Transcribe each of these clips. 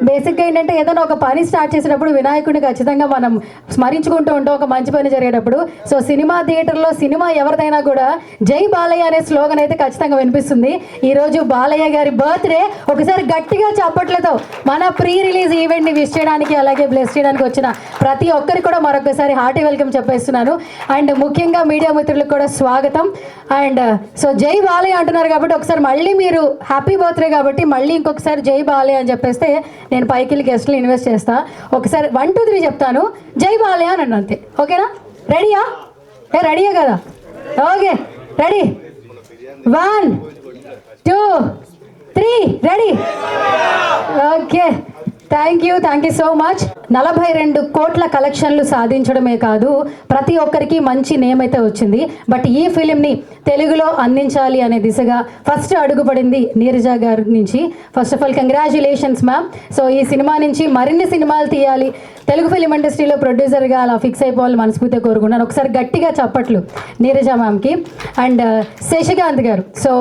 బేసిక్గా ఏంటంటే ఏదైనా ఒక పని స్టార్ట్ చేసేటప్పుడు వినాయకుడిని ఖచ్చితంగా మనం స్మరించుకుంటూ ఉంటాం ఒక మంచి పని జరిగేటప్పుడు. సో సినిమా థియేటర్లో సినిమా ఎవరిదైనా కూడా జై బాలయ్య అనే స్లోగన్ అయితే ఖచ్చితంగా వినిపిస్తుంది. ఈరోజు బాలయ్య గారి బర్త్డే. ఒకసారి గట్టిగా చప్పట్లతో మన ప్రీ రిలీజ్ ఈవెంట్ని విష్ చేయడానికి అలాగే బ్లెస్ చేయడానికి వచ్చిన ప్రతి ఒక్కరికి కూడా మరొకసారి హార్టీ వెల్కమ్ చెప్పేస్తున్నాను. అండ్ ముఖ్యంగా మీడియా మిత్రులకు కూడా స్వాగతం. అండ్ సో జై బాలయ్య అంటున్నారు కాబట్టి ఒకసారి మళ్ళీ మీరు హ్యాపీ బర్త్డే కాబట్టి మళ్ళీ ఇంకొకసారి జై బాలయ్య అని చెప్పేస్తే నేను పైకి వెళ్ళి గెస్ట్లు ఇన్వెస్ట్ చేస్తా. ఒకసారి 1 2 3 చెప్తాను, జై బాలయ్య అని అంతే. ఓకేనా? రెడీయా? రెడీయా కదా? Okay, ready. 1 2 3 ready. Okay, thank you so much. 42 కోట్ల కలెక్షన్లు సాధించడమే కాదు ప్రతి ఒక్కరికి మంచి నేమ్ అయితే వచ్చింది. బట్ ఈ ఫిలింని తెలుగులో అందించాలి అనే దిశగా ఫస్ట్ అడుగుపడింది నీరజ గారి నుంచి. First of all congratulations ma'am. So ఈ సినిమా నుంచి మరిన్ని సినిమాలు తీయాలి, తెలుగు ఫిలిం ఇండస్ట్రీలో ప్రొడ్యూసర్గా అలా ఫిక్స్ అయిపోవాలని మనస్ఫూర్తిగా కోరుకున్నాను. ఒకసారి గట్టిగా చప్పట్లు నీరజ మ్యామ్కి. అండ్ శశికాంత్ గారు సో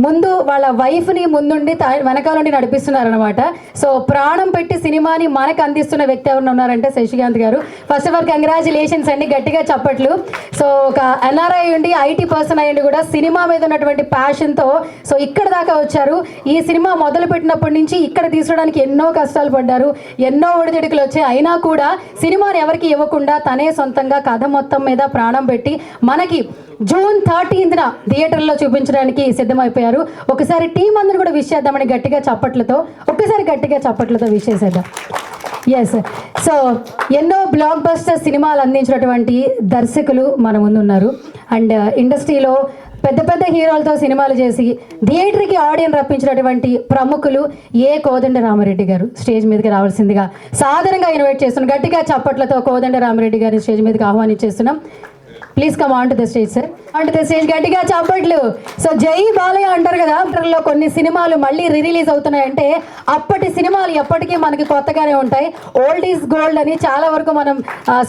ముందు వాళ్ళ వైఫ్ని ముందుండి వెనకాల నుండి నడిపిస్తున్నారనమాట. సో ప్రాణం పెట్టి సినిమాని మనకు అందిస్తున్న వ్యక్తి ఎవరైనా ఉన్నారంటే శశికాంత్ గారు. ఫస్ట్ ఆఫ్ ఆల్ కంగ్రాచులేషన్స్ అండి, గట్టిగా చప్పట్లు. సో ఒక ఎన్ఆర్ఐ ఉండి ఐటీ పర్సన్ అయ్యండి కూడా సినిమా మీద ఉన్నటువంటి ప్యాషన్తో సో ఇక్కడ దాకా వచ్చారు. ఈ సినిమా మొదలు పెట్టినప్పటి నుంచి ఇక్కడ తీసుకోవడానికి ఎన్నో కష్టాలు పడ్డారు, ఎన్నో ఒడిదుడుకులు వచ్చాయి. అయినా కూడా సినిమాని ఎవరికి ఇవ్వకుండా తనే సొంతంగా కథ మొత్తం మీద ప్రాణం పెట్టి మనకి జూన్ 13న థియేటర్లో చూపించడానికి సిద్ధమైపోయారు. ఒకసారి టీం అందరూ కూడా విష్ చేద్దామని గట్టిగా చప్పట్లతో విష్ చేసేద్దాం. ఎస్, సో ఎన్నో బ్లాక్ బస్టర్ సినిమాలు అందించినటువంటి దర్శకులు మన ముందు ఉన్నారు. అండ్ ఇండస్ట్రీలో పెద్ద పెద్ద హీరోలతో సినిమాలు చేసి థియేటర్కి ఆడియన్స్ రప్పించినటువంటి ప్రముఖులు కోదండ రామిరెడ్డి గారు స్టేజ్ మీదకి రావాల్సిందిగా సాధారణంగా ఇన్వైట్ చేస్తున్నాం. గట్టిగా చప్పట్లతో కోదండ రామిరెడ్డి గారిని స్టేజ్ మీదకి ఆహ్వానించేస్తున్నాం. Please come on to the stage sir, on to the stage. గట్టిగా చప్పట్లు. సో జై బాలయ్య అంటారు కదా, లో కొన్ని సినిమాలు మళ్ళీ రిలీజ్ అవుతున్నాయంటే అప్పటి సినిమాలు ఎప్పటికీ మనకి కొత్తగానే ఉంటాయి. ఓల్డ్ ఈజ్ గోల్డ్ అని చాలా వరకు మనం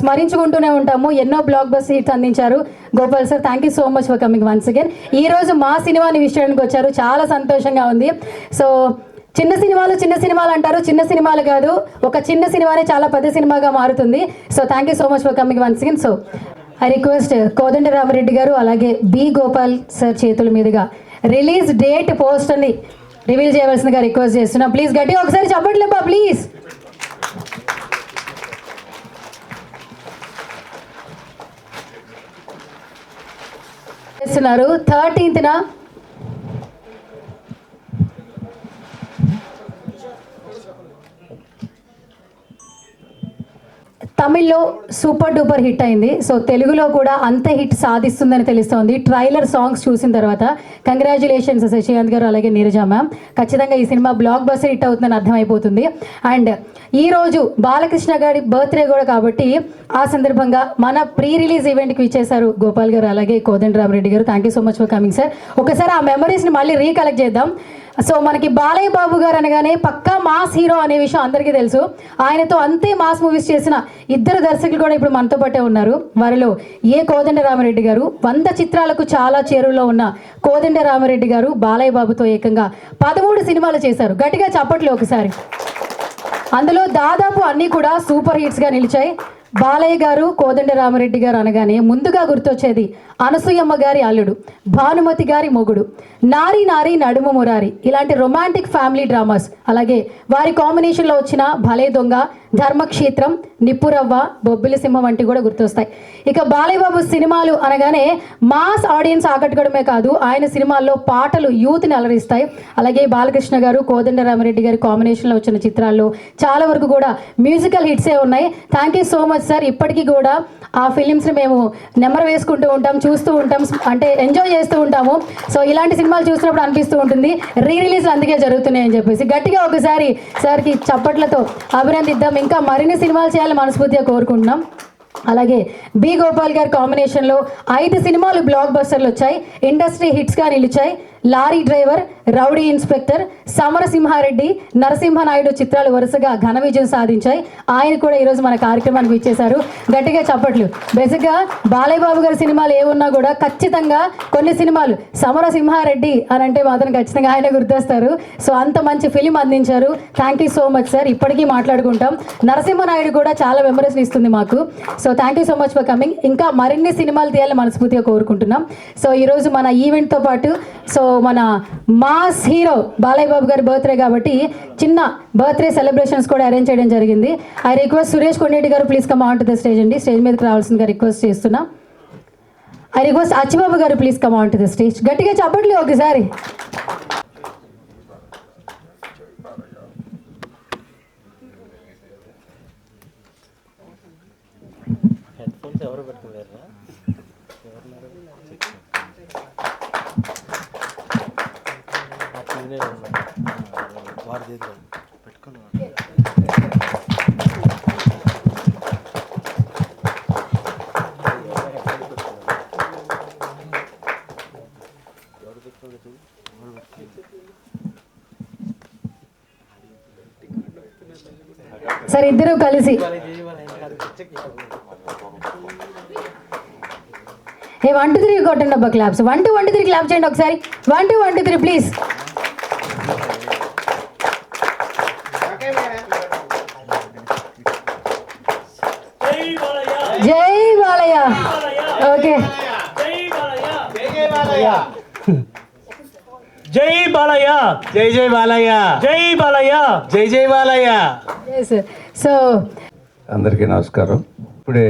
స్మరించుకుంటూనే ఉంటాము. ఎన్నో బ్లాక్ బస్టర్ హిట్స్ అందించారు. Gopal sir, thank you so much for coming once again. ఈ రోజు మా సినిమాని విష్ చేయడానికి వచ్చారు, చాలా సంతోషంగా ఉంది. సో చిన్న సినిమాలు అంటారు, చిన్న సినిమాలు కాదు, ఒక చిన్న సినిమానే చాలా పెద్ద సినిమాగా మారుతుంది. So thank you so much for coming once again. So I request Kodanda Ramireddy garu అలాగే బి గోపాల్ సార్ చేతుల మీదుగా రిలీజ్ డేట్ పోస్ట్ అని రివీల్ చేయవలసిందిగా రిక్వెస్ట్ చేస్తున్నాం. ప్లీజ్ గట్టిగా ఒకసారి చెప్పట్లేపా ప్లీజ్. చేస్తున్నారు 13న తమిళ్లో సూపర్ డూపర్ హిట్ అయింది. సో తెలుగులో కూడా అంత హిట్ సాధిస్తుందని తెలుస్తోంది ట్రైలర్ సాంగ్స్ చూసిన తర్వాత. కంగ్రాచులేషన్స్ శశికాంత్ గారు అలాగే నీరజ మ్యామ్. ఖచ్చితంగా ఈ సినిమా బ్లాక్ బస్టర్ హిట్ అవుతుందని అర్థమైపోతుంది. అండ్ ఈరోజు బాలకృష్ణ గారి బర్త్డే కూడా కాబట్టి ఆ సందర్భంగా మన ప్రీ రిలీజ్ ఈవెంట్కి ఇచ్చేశారు గోపాల్ గారు అలాగే కోదండ రామిరెడ్డి గారు. Thank you so much for coming sir. ఒకసారి ఆ మెమరీస్ని మళ్ళీ రీకలెక్ట్ చేద్దాం. సో మనకి బాలయ్య బాబు గారు అనగానే పక్కా మాస్ హీరో అనే విషయం అందరికీ తెలుసు. ఆయనతో అంతే మాస్ మూవీస్ చేసిన ఇద్దరు దర్శకులు కూడా ఇప్పుడు మనతో పాటే ఉన్నారు. వారిలో కోదండ రామిరెడ్డి గారు 100 చిత్రాలకు చాలా చేరువలో ఉన్న కోదండ రామిరెడ్డి గారు బాలయ్య బాబుతో ఏకంగా 13 సినిమాలు చేశారు. గట్టిగా చప్పట్లు ఒకసారి. అందులో దాదాపు అన్నీ కూడా సూపర్ హిట్స్గా నిలిచాయి. బాలయ్య గారు కోదండ రామిరెడ్డి గారు అనగానే ముందుగా గుర్తొచ్చేది అనసూయమ్మ గారి అల్లుడు, భానుమతి గారి మొగుడు, నారీ నారీ నడుము మురారి, ఇలాంటి రొమాంటిక్ ఫ్యామిలీ డ్రామాస్. అలాగే వారి కాంబినేషన్లో వచ్చిన భలే దొంగ, ధర్మక్షేత్రం, నిప్పురవ్వ, బొబ్బిలి సింహం వంటి కూడా గుర్తొస్తాయి. ఇక బాలయ్య బాబు సినిమాలు అనగానే మాస్ ఆడియన్స్ ఆకట్టుకోవడమే కాదు, ఆయన సినిమాల్లో పాటలు యూత్ని అలరిస్తాయి. అలాగే బాలకృష్ణ గారు కోదండ రామిరెడ్డి గారి కాంబినేషన్లో వచ్చిన చిత్రాల్లో చాలా వరకు కూడా మ్యూజికల్ హిట్సే ఉన్నాయి. Thank you so much sir. ఇప్పటికీ కూడా ఆ ఫిలిమ్స్ని మేము నెంబర్ వేసుకుంటూ ఉంటాం, చూస్తూ ఉంటాం, అంటే ఎంజాయ్ చేస్తూ ఉంటాము. సో ఇలాంటి సినిమాలు చూసినప్పుడు అనిపిస్తూ ఉంటుంది రీ రిలీజ్లు అందుకే జరుగుతున్నాయని చెప్పేసి. గట్టిగా ఒకసారి సార్కి చప్పట్లతో అభినందిద్దాం. ఇంకా మరిన్ని సినిమాలు చేయాలని మనస్ఫూర్తిగా కోరుకుంటున్నాం. అలాగే బి గోపాల్ గారి కాంబినేషన్లో 5 సినిమాలు బ్లాక్ బస్టర్లు వచ్చాయి, ఇండస్ట్రీ హిట్స్గా నిలిచాయి. Lorry driver, rowdy inspector, Samarasimha Reddy, Narasimha Naidu చిత్రాలు వరుసగా ఘన విజయం సాధించాయి. ఆయన కూడా ఈరోజు మన కార్యక్రమానికి ఇచ్చేశారు. గట్టిగా చప్పట్లు. బేసిక్గా బాలయ్య బాబు గారి సినిమాలు ఏమున్నా కూడా ఖచ్చితంగా కొన్ని సినిమాలు సమరసింహారెడ్డి అని అంటే మాత్రం ఖచ్చితంగా ఆయన గుర్తొస్తారు. సో అంత మంచి ఫిలిం అందించారు. Thank you so much sir. ఇప్పటికీ మాట్లాడుకుంటాం. నరసింహనాయుడు కూడా చాలా మెమరీస్ ఇస్తుంది మాకు. So thank you so much for coming. ఇంకా మరిన్ని సినిమాలు తీయాలని మనస్ఫూర్తిగా కోరుకుంటున్నాం. సో ఈరోజు మన ఈవెంట్తో పాటు సో మన మాస్ హీరో బాలయ్య బాబు గారి బర్త్డే కాబట్టి చిన్న బర్త్డే సెలబ్రేషన్స్ కూడా అరేంజ్ చేయడం జరిగింది. ఐ రిక్వెస్ట్ సురేష్ కొండేటి గారు please come on to the stage అండి. స్టేజ్ మీదకి రావాల్సిందిగా రిక్వెస్ట్ చేస్తున్నా. ఐ రిక్వెస్ట్ అచ్చిబాబు గారు please come on to the stage. గట్టిగా చెప్పట్లు ఒకసారి. ఎవరు పెట్టుకోలేరు వాడి పెట్టుకున్నా. సార్ ఇద్దరు కలిసి ఏ 1 2 3 కొట్టండి అబ్బా క్లాప్స్. 1 2 1 2 3 క్లాప్ చేయండి ఒకసారి. 1 2 1 2 3 ప్లీజ్. జై బాలయ్య. ఓకే జై బాలయ్య, జై జై బాలయ్య, జై బాలయ్య, జై జై బాలయ్య. సో అందరికీ నమస్కారం. ఇప్పుడే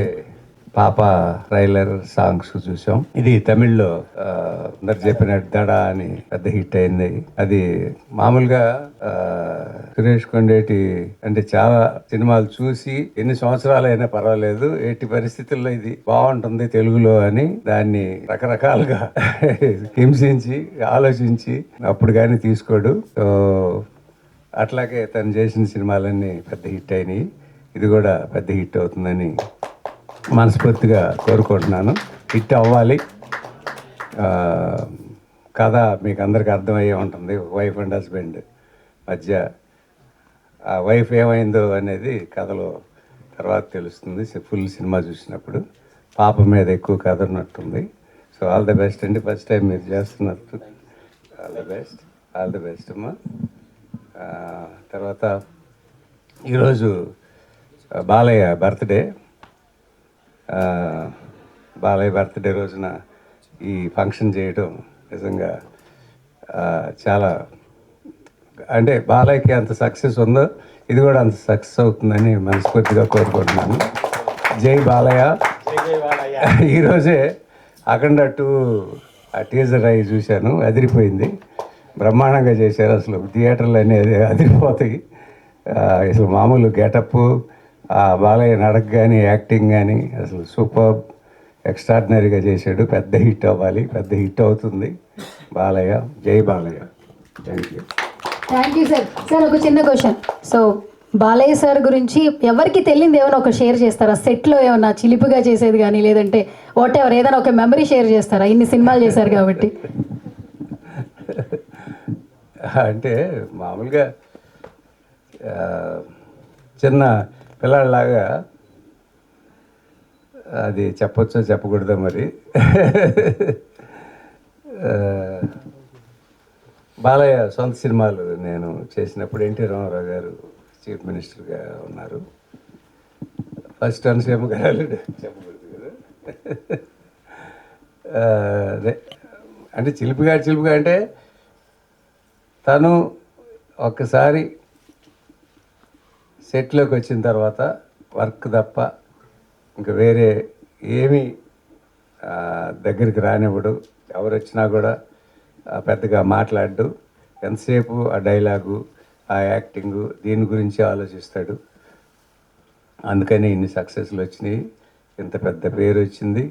పాప ట్రైలర్ సాంగ్స్ చూసాం. ఇది తమిళ్లో అందరు చెప్పినట్టు దడ అని పెద్ద హిట్ అయింది. అది మామూలుగా సురేష్ కొండేటి అంటే చాలా సినిమాలు చూసి ఎన్ని సంవత్సరాలైనా పర్వాలేదు, ఎట్టి పరిస్థితుల్లో ఇది బాగుంటుంది తెలుగులో అని దాన్ని రకరకాలుగా హింసించి ఆలోచించి అప్పుడు కానీ తీసుకోడు. సో అట్లాగే తను చేసిన సినిమాలన్నీ పెద్ద హిట్ అయినాయి. ఇది కూడా పెద్ద హిట్ అవుతుందని మనస్ఫూర్తిగా కోరుకుంటున్నాను. హిట్ అవ్వాలి. కథ మీకు అందరికీ అర్థమయ్యే ఉంటుంది. వైఫ్ అండ్ హస్బెండ్ మధ్య ఆ వైఫ్ ఏమైందో అనేది కథలో తర్వాత తెలుస్తుంది. ఫుల్ సినిమా చూసినప్పుడు పాప మీద ఎక్కువ కథ ఉన్నట్టుంది. సో ఆల్ ది బెస్ట్ అండి. ఫస్ట్ టైం మీరు చేస్తున్నట్టు ఆల్ ది బెస్ట్ అమ్మా. తర్వాత ఈరోజు బాలయ్య బర్త్డే. బాలయ్య బర్త్డే రోజున ఈ ఫంక్షన్ చేయడం నిజంగా చాలా అంటే బాలయ్యకి అంత సక్సెస్ ఉందో ఇది కూడా అంత సక్సెస్ అవుతుందని మనస్ఫూర్తిగా కోరుకుంటున్నాను. జై బాలయ్య. ఈరోజే అఖండ 2 ఆ టీజర్ అయ్యి చూశాను, అదిరిపోయింది. బ్రహ్మాండంగా చేశారు. అసలు థియేటర్లు అనేది అదిరిపోతాయి. అసలు మామూలు గెటప్, బాలయ్య నడక కానీ యాక్టింగ్ కానీ అసలు సూపర్ ఎక్స్ట్రాడినరీగా చేశాడు. పెద్ద హిట్ అవ్వాలి, పెద్ద హిట్ అవుతుంది బాలయ్య. జై Balayya. Thank you sir. Sir ఒక చిన్న క్వశ్చన్. సో బాలయ్య సార్ గురించి ఎవరికి తెలియదు ఏమైనా ఒక షేర్ చేస్తారా? సెట్లో ఏమన్నా చిలిపిగా చేసేది కానీ లేదంటే వాట్ ఎవర్ ఏదైనా ఒక మెమరీ షేర్ చేస్తారా? ఇన్ని సినిమాలు చేశారు కాబట్టి. అంటే మామూలుగా చిన్న పిల్లలాగా అది చెప్పొచ్చో చెప్పకూడదో మరి. బాలయ్య సొంత సినిమాలు నేను చేసినప్పుడు ఎన్టీ రామారావు గారు చీఫ్ మినిస్టర్గా ఉన్నారు. ఫస్ట్ అనసీమ గారు చెప్పకూడదు కదా. అంటే చిలిపిగా అంటే తను ఒక్కసారి సెట్లోకి వచ్చిన తర్వాత వర్క్ తప్ప ఇంకా వేరే ఏమీ దగ్గరికి రానివ్వడు. ఎవరు వచ్చినా కూడా పెద్దగా మాట్లాడు. ఎంతసేపు ఆ డైలాగు, ఆ యాక్టింగు, దీని గురించి ఆలోచిస్తాడు. అందుకని ఇన్ని సక్సెస్లు వచ్చినాయి, ఇంత పెద్ద పేరు వచ్చింది.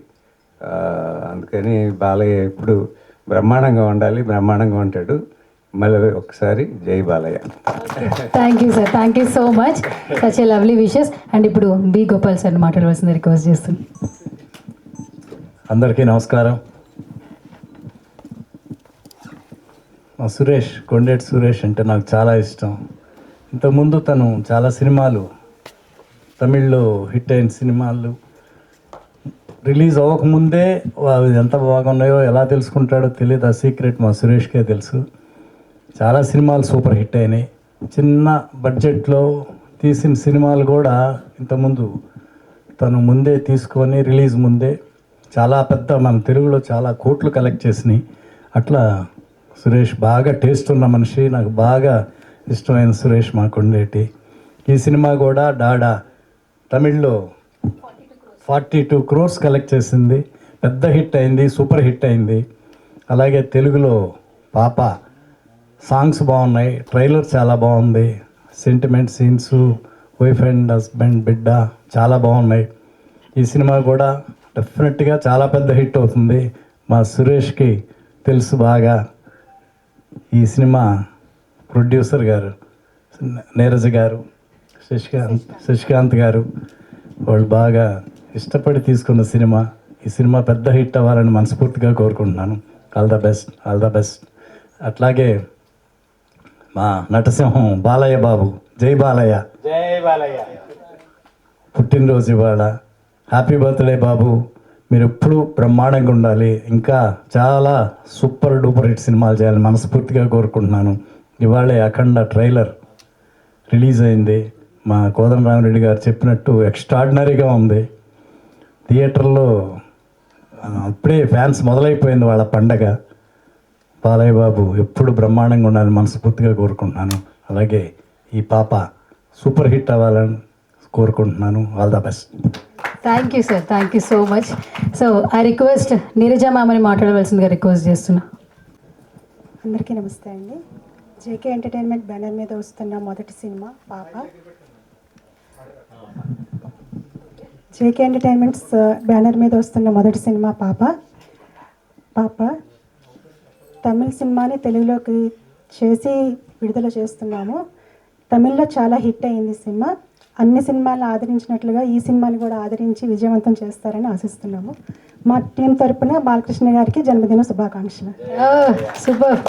అందుకని బాలయ్య ఇప్పుడు బ్రహ్మాండంగా ఉండాలి, బ్రహ్మాండంగా ఉంటాడు. మళ్ళీ ఒకసారి జై Balayya. Thank you sir. Thank you so much. Such a lovely wishes. And ఇప్పుడు బి గోపాల్ సార్ మాట్లాడవలసింది రిక్వెస్ట్ చేస్తుంది. అందరికీ నమస్కారం. మా సురేష్, కొండేటి సురేష్ అంటే నాకు చాలా ఇష్టం. ఇంతకుముందు తను చాలా సినిమాలు, తమిళ్లో హిట్ అయిన సినిమాలు రిలీజ్ అవ్వకముందే అవి ఎంత బాగున్నాయో ఎలా తెలుసుకుంటాడో తెలియదు. ఆ సీక్రెట్ మా సురేష్కే తెలుసు. చాలా సినిమాలు సూపర్ హిట్ అయినాయి. చిన్న బడ్జెట్లో తీసిన సినిమాలు కూడా ఇంతకుముందు తను ముందే తీసుకొని రిలీజ్ ముందే చాలా పెద్ద, మన తెలుగులో చాలా కోట్లు కలెక్ట్ చేసినాయి. అట్లా సురేష్ బాగా టేస్ట్ ఉన్న మనిషి, నాకు బాగా ఇష్టమైన సురేష్ మా కొండేటి. ఈ సినిమా కూడా డాడా తమిళ్లో 42 crores కలెక్ట్ చేసింది. పెద్ద హిట్ అయింది, సూపర్ హిట్ అయింది. అలాగే తెలుగులో పాప సాంగ్స్ బాగున్నాయి, ట్రైలర్ చాలా బాగుంది, sentiment scenes, wife and husband, బిడ్డ చాలా బాగున్నాయి. ఈ సినిమా కూడా డెఫినెట్గా చాలా పెద్ద హిట్ అవుతుంది. మా సురేష్కి తెలుసు బాగా. ఈ సినిమా ప్రొడ్యూసర్ గారు నీరజ్ గారు, శశికాంత్ గారు, వాళ్ళు బాగా ఇష్టపడి తీసుకున్న సినిమా. ఈ సినిమా పెద్ద హిట్ అవ్వాలని మనస్ఫూర్తిగా కోరుకుంటున్నాను. All the best, all the best. అట్లాగే మా నటసింహం బాలయ్య బాబు, జై బాలయ్య, జై బాలయ్య. పుట్టినరోజు ఇవాళ. హ్యాపీ బర్త్డే బాబు, మీరు ఎప్పుడూ బ్రహ్మాండంగా ఉండాలి. ఇంకా చాలా సూపర్ డూపర్ హిట్ సినిమాలు చేయాలని మనస్ఫూర్తిగా కోరుకుంటున్నాను. ఇవాళే అఖండ ట్రైలర్ రిలీజ్ అయింది. మా కోదండరామిరెడ్డి గారు చెప్పినట్టు ఎక్స్ట్రాడినరీగా ఉంది. థియేటర్లో అప్పుడే ఫ్యాన్స్ మొదలైపోయింది వాళ్ళ పండగ. బాలయ్య బాబు ఎప్పుడు బ్రహ్మాండంగా ఉండాలని మనస్ఫూర్తిగా కోరుకుంటున్నాను. అలాగే ఈ పాప సూపర్ హిట్ అవ్వాలని కోరుకుంటున్నాను. All the best. Thank you sir, thank you so much. So I request Neeraja మ్యామ్ని మాట్లాడవలసిందిగా రిక్వెస్ట్ చేస్తున్నా. అందరికీ నమస్తే అండి. జేకే ఎంటర్టైన్మెంట్ బ్యానర్ మీద వస్తున్న మొదటి సినిమా పాప. జేకే ఎంటర్టైన్మెంట్స్ బ్యానర్ మీద వస్తున్న మొదటి సినిమా పాప తమిళ సినిమాని తెలుగులోకి చేసి విడుదల చేస్తున్నాము. తమిళ్లో చాలా హిట్ అయింది సినిమా. అన్ని సినిమాలను ఆదరించినట్లుగా ఈ సినిమాని కూడా ఆదరించి విజయవంతం చేస్తారని ఆశిస్తున్నాము. మా టీం తరపున బాలకృష్ణ గారికి జన్మదిన శుభాకాంక్షలు. సూపర్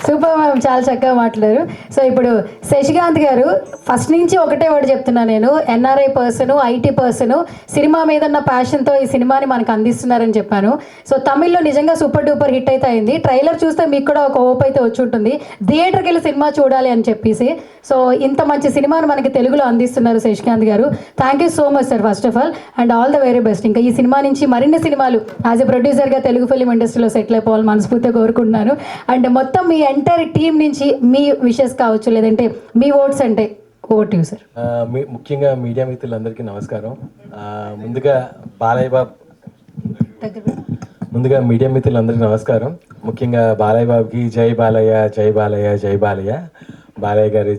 సూపర్ మ్యామ్, చాలా చక్కగా మాట్లాడారు. సో ఇప్పుడు శశికాంత్ గారు, ఫస్ట్ నుంచి ఒకటే వర్డ్ చెప్తున్నా నేను, NRI person, IT person, cinema మీద ఉన్న ప్యాషన్తో ఈ సినిమాని మనకు అందిస్తున్నారని చెప్పాను. సో తమిళ్లో నిజంగా సూపర్ డూపర్ హిట్ అయితే అయింది. ట్రైలర్ చూస్తే మీకు కూడా ఒక హోప్ అయితే వచ్చి ఉంటుంది, థియేటర్కి వెళ్ళి సినిమా చూడాలి అని చెప్పేసి. సో ఇంత మంచి సినిమాను మనకి తెలుగులో అందిస్తున్నారు శశికాంత్ గారు. Thank you so much sir first of all, and all the very best. ఇంకా ఈ సినిమా నుంచి మరిన్ని సినిమాలు యాజ్ ఎ ప్రొడ్యూసర్గా తెలుగు ఫిలిం ఇండస్ట్రీలో సెటిల్ అయిపోవాలని మనస్ఫూర్తిగా కోరుకుంటున్నాను. అండ్ మొత్తం మీ ఎంటైర్ టీం నుంచి మీ విషెస్ కావచ్చు, లేదంటే మీ ఓట్స్ అంటే ఓట్ యూ సార్. ముఖ్యంగా మీడియా మిత్రులందరికీ నమస్కారం. ముందుగా బాలయ్య బాబు ముందుగా మీడియా మిత్రులందరికీ నమస్కారం. ముఖ్యంగా బాలయ్య బాబుకి జై బాలయ్య, జై బాలయ్య, జై బాలయ్య. బాలయ్య గారి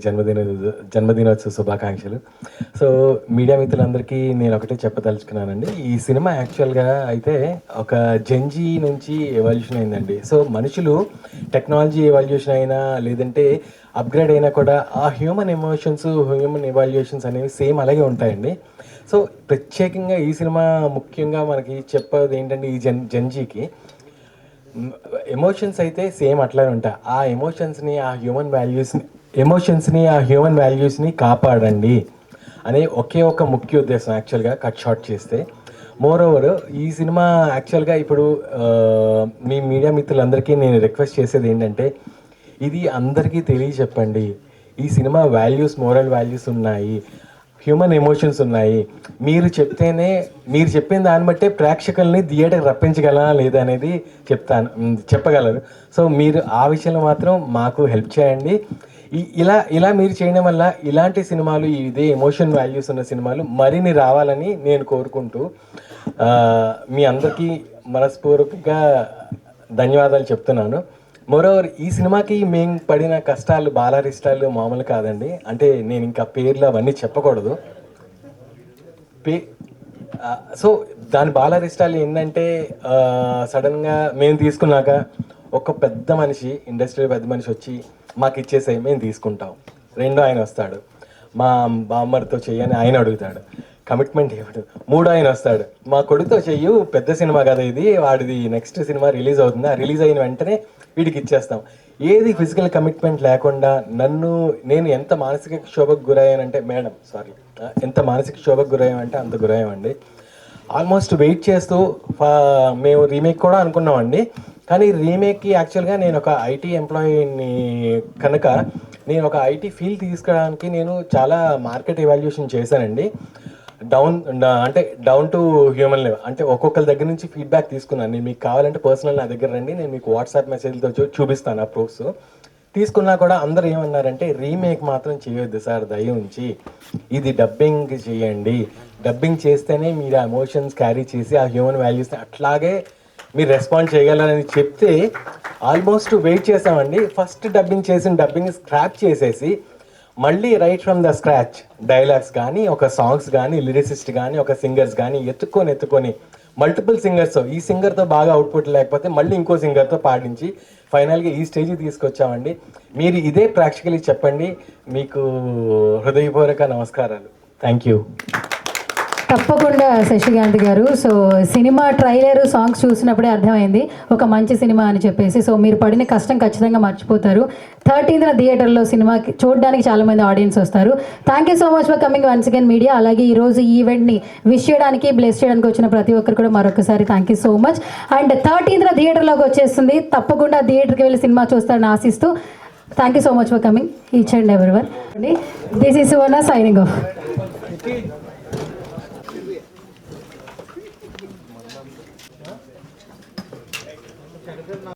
జన్మదినోత్సవ శుభాకాంక్షలు. సో మీడియా మిత్రులందరికీ నేను ఒకటే చెప్పదలుచుకున్నానండి. ఈ సినిమా యాక్చువల్గా అయితే ఒక జెన్జీ నుంచి ఎవల్యూషన్ అయిందండి. సో మనుషులు టెక్నాలజీ ఎవల్యూషన్ అయినా లేదంటే అప్గ్రేడ్ అయినా కూడా ఆ హ్యూమన్ ఎమోషన్స్, హ్యూమన్ ఎవాల్యుయేషన్స్ అనేవి సేమ్ అలాగే ఉంటాయండి. సో ప్రత్యేకంగా ఈ సినిమా ముఖ్యంగా మనకి చెప్పేది ఏంటంటే ఈ జెన్జీకి ఎమోషన్స్ అయితే సేమ్ అట్లానే ఉంటాయి. ఆ ఎమోషన్స్ని, ఆ హ్యూమన్ వాల్యూస్ని కాపాడండి అనే ఒకే ఒక ముఖ్య ఉద్దేశం యాక్చువల్గా కట్ షార్ట్ చేస్తే. మోర్ ఓవర్ ఈ సినిమా యాక్చువల్గా ఇప్పుడు మీ మీడియా మిత్రులందరికీ నేను రిక్వెస్ట్ చేసేది ఏంటంటే, ఇది అందరికీ తెలియచెప్పండి. ఈ సినిమా వాల్యూస్, మోరల్ వాల్యూస్ ఉన్నాయి, హ్యూమన్ ఎమోషన్స్ ఉన్నాయి. మీరు చెప్పిన దాన్ని బట్టే ప్రేక్షకుల్ని థియేటర్ రప్పించగలరా లేదా అనేది చెప్పగలరు. సో మీరు ఆ విషయంలో మాత్రం మాకు హెల్ప్ చేయండి. ఇలా మీరు చేయడం వల్ల ఇలాంటి సినిమాలు, ఇదే ఎమోషన్ వాల్యూస్ ఉన్న సినిమాలు మరిన్ని రావాలని నేను కోరుకుంటూ మీ అందరికీ మనస్ఫూర్తిగా ధన్యవాదాలు చెప్తున్నాను. మోరోవర్ ఈ సినిమాకి మేము పడిన కష్టాలు, బాలారిష్టాలు మామూలు కాదండి. అంటే నేను ఇంకా పేర్లు అవన్నీ చెప్పకూడదు. సో దాని బాలారిష్టాలు ఏంటంటే, సడన్గా మేము తీసుకున్నాక ఒక పెద్ద మనిషి, ఇండస్ట్రీలో పెద్ద మనిషి వచ్చి మాకు ఇచ్చేసాయి, మేము తీసుకుంటాం. రెండో ఆయన వస్తాడు, మా బామ్మడితో చెయ్యని ఆయన అడుగుతాడు, కమిట్మెంట్ ఏమిటి. మూడో ఆయన వస్తాడు, మా కొడుకుతో చెయ్యు, పెద్ద సినిమా కదా ఇది, వాడిది నెక్స్ట్ సినిమా రిలీజ్ అవుతుంది, ఆ రిలీజ్ అయిన వెంటనే వీడికి ఇచ్చేస్తాం. ఏది ఫిజికల్ కమిట్మెంట్ లేకుండా నేను ఎంత మానసిక క్షోభకు గురయ్యానంటే ఎంత మానసిక క్షోభకు గురయ్యామంటే అంత గురయ్యామండి. ఆల్మోస్ట్ వెయిట్ చేస్తూ మేము రీమేక్ కూడా అనుకున్నామండి. కానీ రీమేక్కి యాక్చువల్గా నేను ఒక ఐటీ ఎంప్లాయీని కనుక నేను ఒక ఐటీ ఫీల్డ్ తీసుకురావడానికి నేను చాలా మార్కెట్ ఎవాల్యుయేషన్ చేశానండి. డౌన్ టు హ్యూమన్ లెవెల్, అంటే ఒక్కొక్కరి దగ్గర నుంచి ఫీడ్బ్యాక్ తీసుకున్నాను. నేను మీకు కావాలంటే పర్సనల్ నా దగ్గర రండి, నేను మీకు వాట్సాప్ మెసేజ్తో చూపిస్తాను ఆ ప్రూఫ్స్. తీసుకున్నా కూడా అందరూ ఏమన్నారంటే రీమేక్ మాత్రం చేయొద్దు సార్, దయ ఉంచి ఇది డబ్బింగ్ చేయండి, డబ్బింగ్ చేస్తేనే మీరు ఆ ఎమోషన్స్ క్యారీ చేసి ఆ హ్యూమన్ వాల్యూస్ని అట్లాగే మీరు రెస్పాండ్ చేయగలరని చెప్తే ఆల్మోస్ట్ వెయిట్ చేసామండి. ఫస్ట్ డబ్బింగ్ స్క్రాప్ చేసేసి మళ్ళీ right from the scratch dialogues కానీ, ఒక సాంగ్స్ కానీ, లిరిసిస్ట్ కానీ, ఒక సింగర్స్ కానీ ఎత్తుకొని మల్టిపుల్ సింగర్స్తో, ఈ సింగర్తో బాగా అవుట్పుట్ లేకపోతే మళ్ళీ ఇంకో సింగర్తో పాడించి ఫైనల్గా ఈ స్టేజ్కి తీసుకొచ్చామండి. మీరు ఇదే ప్రాక్టికలీ చెప్పండి. మీకు హృదయపూర్వక నమస్కారాలు. Thank you. తప్పకుండా శశికాంత్ గారు. సో సినిమా ట్రైలర్ సాంగ్స్ చూసినప్పుడే అర్థమైంది ఒక మంచి సినిమా అని చెప్పేసి. సో మీరు పడిన కష్టం ఖచ్చితంగా మర్చిపోతారు. 13th థియేటర్లో సినిమాకి చూడడానికి చాలామంది ఆడియన్స్ వస్తారు. Thank you so much for coming once again media. అలాగే ఈరోజు ఈ ఈవెంట్ని విష్ చేయడానికి, బ్లెస్ చేయడానికి వచ్చిన ప్రతి ఒక్కరు కూడా మరొకసారి thank you so much. And 13th థియేటర్లోకి వచ్చేస్తుంది. తప్పకుండా థియేటర్కి వెళ్ళి సినిమా చూస్తారని ఆశిస్తూ thank you so much for coming each and everyone. This is Suvarna signing off.